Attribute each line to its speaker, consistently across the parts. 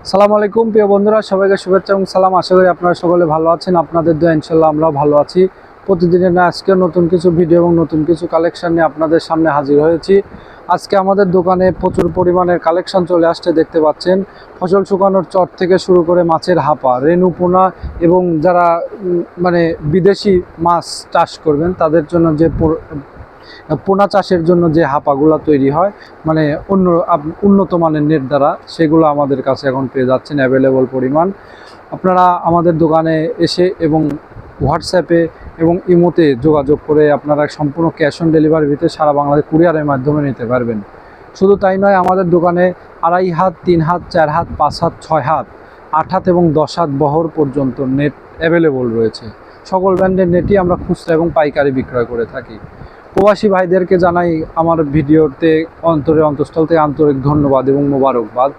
Speaker 1: সালামু আলাইকুম প্রিয় বন্ধুরা, সবাইকে শুভেচ্ছা এবং সালাম। আশা করি আপনারা সকলে ভালো আছেন। আপনাদের দোয়া ইনশাল্লাহ আমরাও ভালো আছি। প্রতিদিনের না আজকে নতুন কিছু ভিডিও এবং নতুন কিছু কালেকশন নিয়ে আপনাদের সামনে হাজির হয়েছি। আজকে আমাদের দোকানে প্রচুর পরিমাণের কালেকশন চলে আসছে, দেখতে পাচ্ছেন। ফসল শুকানোর চট থেকে শুরু করে মাছের হাপা, রেনু পোনা এবং যারা মানে বিদেশি মাছ চাষ করবেন তাদের জন্য যে পোনা চাষের জন্য যে হাপাগুলো তৈরি হয়, মানে উন্নত মানের নেট দ্বারা, সেগুলো আমাদের কাছে এখন পেয়ে যাচ্ছেন অ্যাভেলেবল পরিমাণ। আপনারা আমাদের দোকানে এসে এবং হোয়াটসঅ্যাপে এবং ইমোতে যোগাযোগ করে আপনারা সম্পূর্ণ ক্যাশ অন ডেলিভারি ভিতরে সারা বাংলাদেশ কুরিয়ারের মাধ্যমে নিতে পারবেন। শুধু তাই নয়, আমাদের দোকানে 2.5 হাত, 3 হাত, 4 হাত, 5 হাত, 6 হাত, 8 হাত এবং 10 হাত বহর পর্যন্ত নেট অ্যাভেলেবল রয়েছে। সকল ব্র্যান্ডের নেটই আমরা খুচরা এবং পাইকারি বিক্রয় করে থাকি। প্রবাসী ভাইদেরকে জানাই আমার ভিডিওতে অন্তঃস্থল থেকে আন্তরিক ধন্যবাদ এবং মোবারকবাদ।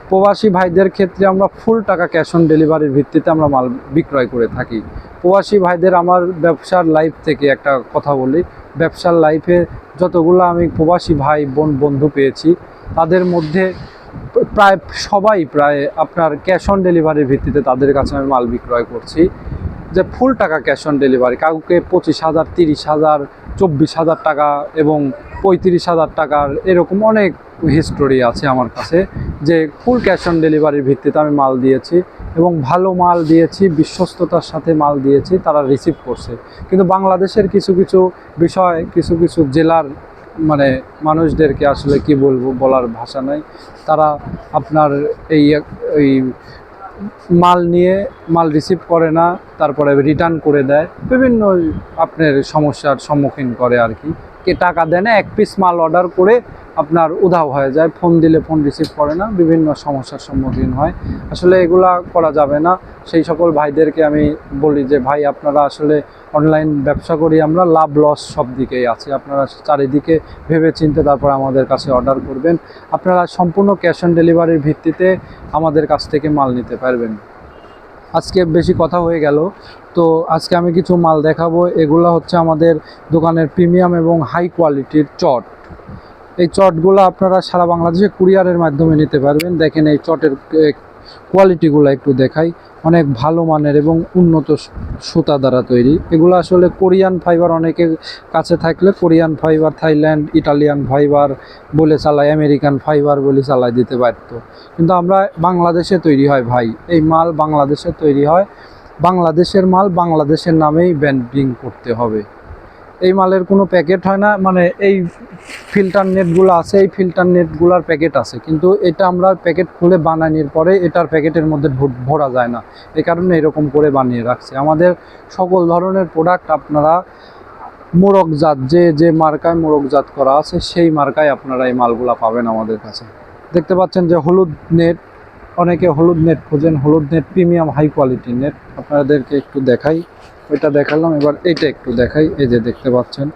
Speaker 1: প্রবাসী ভাইদের ক্ষেত্রে আমরা ফুল টাকা ক্যাশ অন ডেলিভারির ভিত্তিতে আমরা মাল বিক্রয় করে থাকি। প্রবাসী ভাইদের আমার ব্যবসার লাইফ থেকে একটা কথা বলি, ব্যবসার লাইফে যতগুলো আমি প্রবাসী ভাই বন্ধু পেয়েছি, তাদের মধ্যে প্রায় আপনার ক্যাশ অন ডেলিভারির ভিত্তিতে তাদের কাছে আমি মাল বিক্রয় করছি। যে ফুল টাকা ক্যাশ অন ডেলিভারি, কাউকে 25,000, 30,000, 24,000 টাকা এবং 35,000 টাকার এরকম অনেক হিস্টোরি আছে আমার কাছে, যে ফুল ক্যাশ অন ডেলিভারির ভিত্তিতে আমি মাল দিয়েছি এবং ভালো মাল দিয়েছি, বিশ্বস্ততার সাথে মাল দিয়েছি, তারা রিসিভ করছে। কিন্তু বাংলাদেশের কিছু কিছু বিষয়, কিছু কিছু জেলার মানে মানুষদেরকে আসলে কি বলবো, বলার ভাষা নাই। তারা আপনার এই মাল নিয়ে মাল রিসিভ করে না, তারপরে রিটার্ন করে দেয়, বিভিন্ন আপনার সমস্যার সম্মুখীন করে আর কি। টাকা দেয় না, এক পিস মাল অর্ডার করে আপনার উধাও হয়ে যায়, ফোন দিলে ফোন রিসিভ করে না, বিভিন্ন সমস্যার সম্মুখীন হয়। আসলে এগুলা করা যাবে না। সেই সকল ভাইদেরকে আমি বলি যে ভাই, আপনারা আসলে অনলাইন ব্যবসা করি আমরা, লাভ লস সব দিকেই আছে। আপনারা চারিদিকে ভেবে চিন্তে তারপর আমাদের কাছে অর্ডার করবেন। আপনারা সম্পূর্ণ ক্যাশ অন ডেলিভারির ভিত্তিতে আমাদের কাছ থেকে মাল নিতে পারবেন। আজকে বেশি কথা হয়ে গেল, তো আজকে আমি কিছু মাল দেখাবো। এগুলো হচ্ছে আমাদের দোকানের প্রিমিয়াম এবং হাই কোয়ালিটির চট। এই চটগুলো আপনারা সারা বাংলাদেশে কুরিয়ারের মাধ্যমে নিতে পারবেন। দেখেন এই চটের কোয়ালিটিগুলো একটু দেখাই, অনেক ভালো মানের এবং উন্নত সুতা দ্বারা তৈরি। এগুলো আসলে কোরিয়ান ফাইবার অনেকের কাছে থাকলে Korean fibre, Thailand, Italian fibre বলে চালায়, আমেরিকান ফাইবার বলে চালায় দিতে পারতো, কিন্তু আমরা বাংলাদেশে তৈরি হয় ভাই, এই মাল বাংলাদেশে তৈরি হয়, বাংলাদেশের মাল বাংলাদেশের নামেই ব্র্যান্ডিং করতে হবে। এই মালের কোনো প্যাকেট হয় না, মানে এই ফিল্টার নেটগুলো আছে, এই ফিল্টার নেটগুলোর প্যাকেট আছে, কিন্তু এটা আমরা প্যাকেট খুলে বানানোর পরে এটার প্যাকেটের মধ্যে ভরা যায় না, এই কারণে এরকম করে বানিয়ে রাখছে। আমাদের সকল ধরনের প্রোডাক্ট আপনারা মোড়কজাত, যে মার্কায় মোড়কজাত করা আছে সেই মার্কায় আপনারা এই মালগুলা পাবেন আমাদের কাছে। দেখতে পাচ্ছেন যে হলুদ নেট, অনেকে হলুদ নেট খোঁজেন, হলুদ নেট প্রিমিয়াম হাই কোয়ালিটির নেট। আপনাদেরকে একটু দেখাই, ওইটা দেখালাম, এবার এইটা একটু দেখাই। এই যে দেখতে পাচ্ছেন,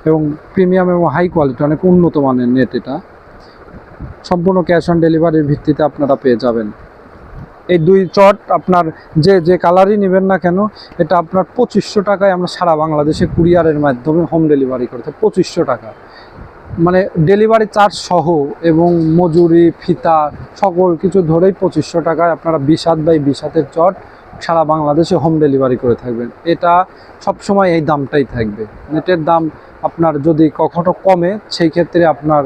Speaker 1: এবং প্রিমিয়াম এবং হাই কোয়ালিটি, অনেক উন্নত মানের নেট। এটা সম্পূর্ণ ক্যাশ অন ডেলিভারির ভিত্তিতে আপনারা পেয়ে যাবেন। এই দুই চট আপনার যে কালারই নেবেন না কেন, এটা আপনার 2500 টাকায় আমরা সারা বাংলাদেশে কুরিয়ারের মাধ্যমে হোম ডেলিভারি করতে। 2500 টাকা মানে ডেলিভারি চার্জ সহ এবং মজুরি, ফিতা সকল কিছু ধরেই 2500 টাকায় আপনারা 20 হাত বাই 20 হাতের চট সারা বাংলাদেশে হোম ডেলিভারি করে থাকবেন। এটা সবসময় এই দামটাই থাকবে। নেটের দাম আপনার যদি কখনো কমে, সেই ক্ষেত্রে আপনার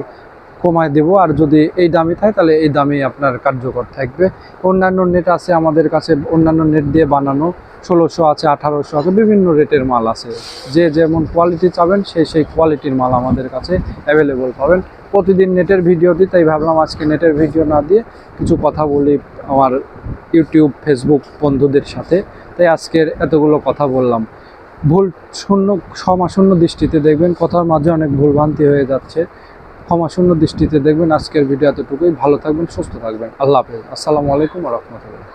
Speaker 1: কমায় দেব, আর যদি এই দামই থাকে তাহলে এই দামেই আপনার কার্যকর থাকবে। অন্যান্য নেট আছে আমাদের কাছে, অন্যান্য নেট দিয়ে বানানো, 1600 আছে, 1800 আছে, বিভিন্ন রেটের মাল আছে। যে যেমন কোয়ালিটি চাবেন সেই কোয়ালিটির মাল আমাদের কাছে অ্যাভেলেবল পাবেন। প্রতিদিন নেটের ভিডিও দিই, তাই ভাবলাম আজকে নেটের ভিডিও না দিয়ে কিছু কথা বলি আমার ইউটিউব, ফেসবুক বন্ধুদের সাথে, তাই আজকের এতগুলো কথা বললাম। ক্ষমাশূন্য দৃষ্টিতে দেখবেন, কথার মাঝে অনেক ভুলভ্রান্তি হয়ে যাচ্ছে, ক্ষমাশূন্য দৃষ্টিতে দেখবেন। আজকের ভিডিও এতটুকুই। ভালো থাকবেন, সুস্থ থাকবেন। আল্লাহ হাফেজ। আসসালামু আলাইকুম ওয়া রাহমাতুল্লাহ।